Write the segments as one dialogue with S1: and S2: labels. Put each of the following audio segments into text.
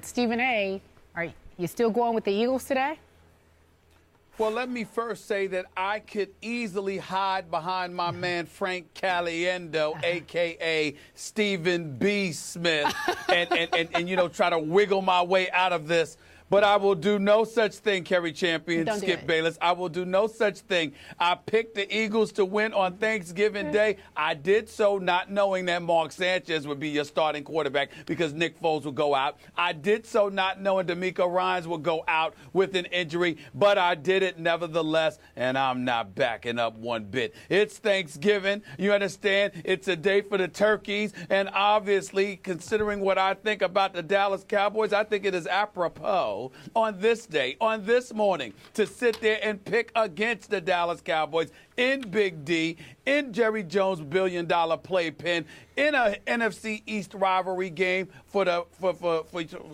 S1: Stephen A., are you still going with the Eagles today?
S2: Well, let me first say that I could easily hide behind my man Frank Caliendo, a.k.a. Stephen B. Smith, and try to wiggle my way out of this. But I will do no such thing, Kerry Champion, Skip Bayless. I will do no such thing. I picked the Eagles to win on Thanksgiving Day. I did so not knowing that Mark Sanchez would be your starting quarterback because Nick Foles would go out. I did so not knowing D'Amico Ryans would go out with an injury, but I did it nevertheless, and I'm not backing up one bit. It's Thanksgiving. You understand? It's a day for the turkeys, and obviously, considering what I think about the Dallas Cowboys, I think it is apropos on this day, on this morning, to sit there and pick against the Dallas Cowboys in Big D, in Jerry Jones' billion-dollar playpen, in a NFC East rivalry game for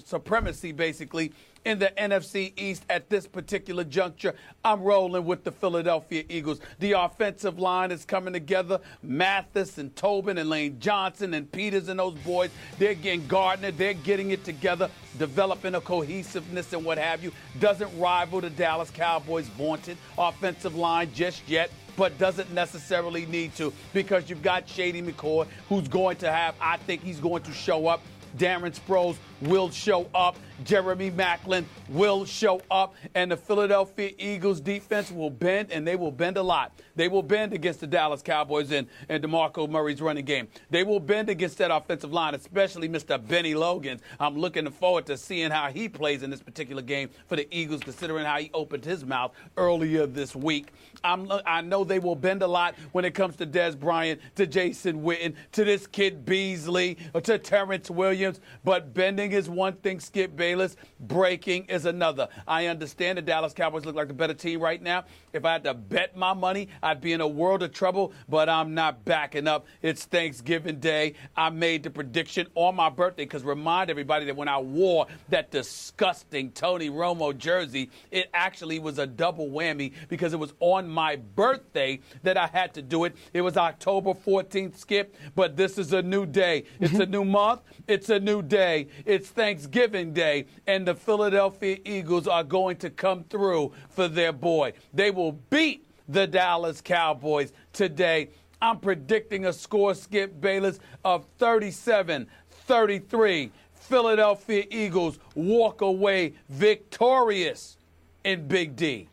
S2: supremacy, basically, in the NFC East at this particular juncture. I'm rolling with the Philadelphia Eagles. The offensive line is coming together. Mathis and Tobin and Lane Johnson and Peters and those boys, they're getting Gardner. They're getting it together, developing a cohesiveness and what have you. Doesn't rival the Dallas Cowboys' vaunted offensive line just yet, but doesn't necessarily need to because you've got Shady McCoy, who's going to have, I think he's going to show up. Darren Sproles will show up. Jeremy Maclin will show up. And the Philadelphia Eagles defense will bend, and they will bend a lot. They will bend against the Dallas Cowboys and DeMarco Murray's running game. They will bend against that offensive line, especially Mr. Benny Logan. I'm looking forward to seeing how he plays in this particular game for the Eagles, considering how he opened his mouth earlier this week. I know they will bend a lot when it comes to Dez Bryant, to Jason Witten, to this kid Beasley, or to Terrence Williams. But bending is one thing, Skip Bayless. Breaking is another. I understand the Dallas Cowboys look like the better team right now. If I had to bet my money, I'd be in a world of trouble, but I'm not backing up. It's Thanksgiving Day. I made the prediction on my birthday because remind everybody that when I wore that disgusting Tony Romo jersey, it actually was a double whammy because it was on my birthday that I had to do it. It was October 14th, Skip, but this is a new day. It's a new month. It's a new day. It's Thanksgiving Day, and the Philadelphia Eagles are going to come through for their boy. They will beat the Dallas Cowboys today. I'm predicting a score, Skip Bayless, of 37-33. Philadelphia Eagles walk away victorious in Big D.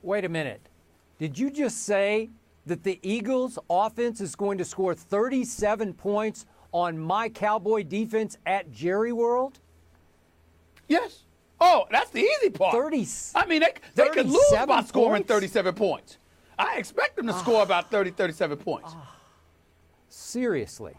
S3: Wait a minute. Did you just say that the Eagles offense is going to score 37 points on my Cowboy defense at Jerry World?
S2: Yes. Oh, that's the easy part. I mean, they could lose by scoring 37 points. I expect them to score about 37 points.
S3: Seriously.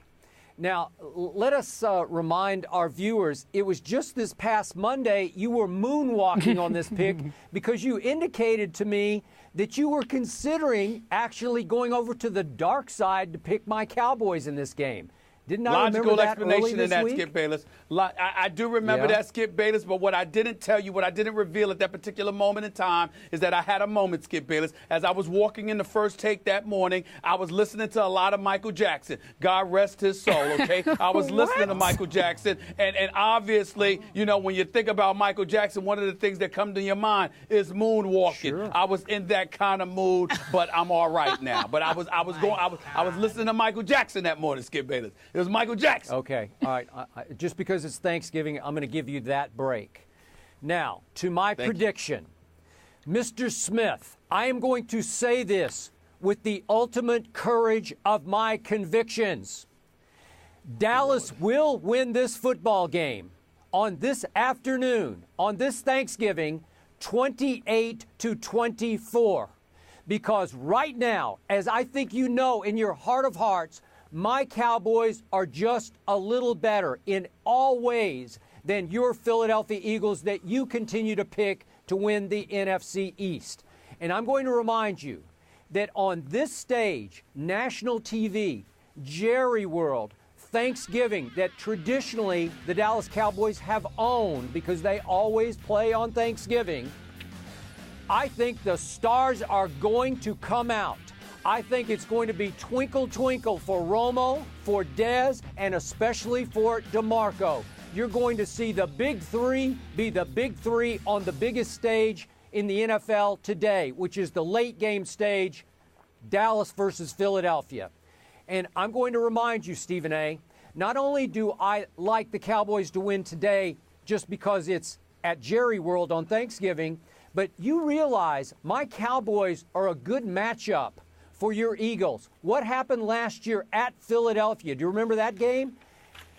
S3: Now, let us remind our viewers, it was just this past Monday you were moonwalking on this pick because you indicated to me that you were considering actually going over to the dark side to pick my Cowboys in this game. Didn't I remember that
S2: explanation
S3: early
S2: in that,
S3: week?
S2: Skip Bayless. I do remember that, Skip Bayless, but what I didn't tell you, what I didn't reveal at that particular moment in time is that I had a moment, Skip Bayless. As I was walking in the first take that morning, I was listening to a lot of Michael Jackson. God rest his soul, okay? I was listening to Michael Jackson, and obviously, you know, when you think about Michael Jackson, one of the things that come to your mind is moonwalking.
S3: Sure.
S2: I was in that kind of mood, but I'm all right now. But I was listening to Michael Jackson that morning, Skip Bayless. It was Michael Jackson.
S3: Okay, all right. Just because it's Thanksgiving, I'm going to give you that break. Now, to my prediction. Mr. Smith, I am going to say this with the ultimate courage of my convictions. Dallas will win this football game on this afternoon, on this Thanksgiving, 28-24. Because right now, as I think you know in your heart of hearts, my Cowboys are just a little better in all ways than your Philadelphia Eagles that you continue to pick to win the NFC East. And I'm going to remind you that on this stage, national TV, Jerry World, Thanksgiving, that traditionally the Dallas Cowboys have owned because they always play on Thanksgiving, I think the stars are going to come out. I think it's going to be twinkle, twinkle for Romo, for Dez, and especially for DeMarco. you're going to see the big three be the big three on the biggest stage in the NFL today, which is the late game stage, Dallas versus Philadelphia. And I'm going to remind you, Stephen A., not only do I like the Cowboys to win today just because it's at Jerry World on Thanksgiving, but you realize my Cowboys are a good matchup for your Eagles. What happened last year at Philadelphia? Do you remember that game?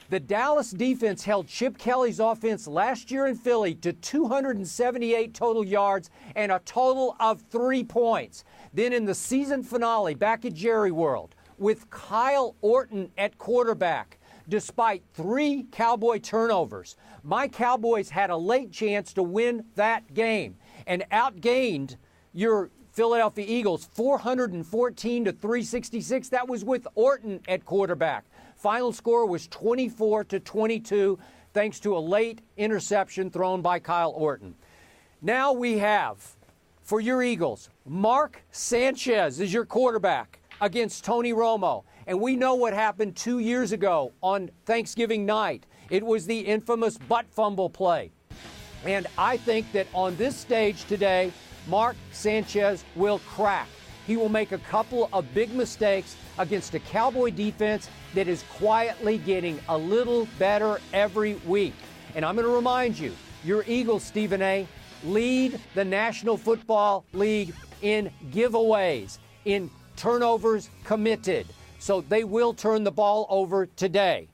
S3: The Dallas defense held Chip Kelly's offense last year in Philly to 278 total yards and a total of 3 points. Then in the season finale back at Jerry World with Kyle Orton at quarterback, despite 3 Cowboy turnovers, my Cowboys had a late chance to win that game and outgained your Philadelphia Eagles 414 to 366. That was with Orton at quarterback. Final score was 24 to 22, thanks to a late interception thrown by Kyle Orton. Now we have, for your Eagles, Mark Sanchez is your quarterback against Tony Romo. And we know what happened 2 years ago on Thanksgiving night. It was the infamous butt fumble play. And I think that on this stage today, Mark Sanchez will crack. He will make a couple of big mistakes against a Cowboy defense that is quietly getting a little better every week. And I'm going to remind you, your Eagles, Stephen A., lead the National Football League in giveaways, in turnovers committed. So they will turn the ball over today.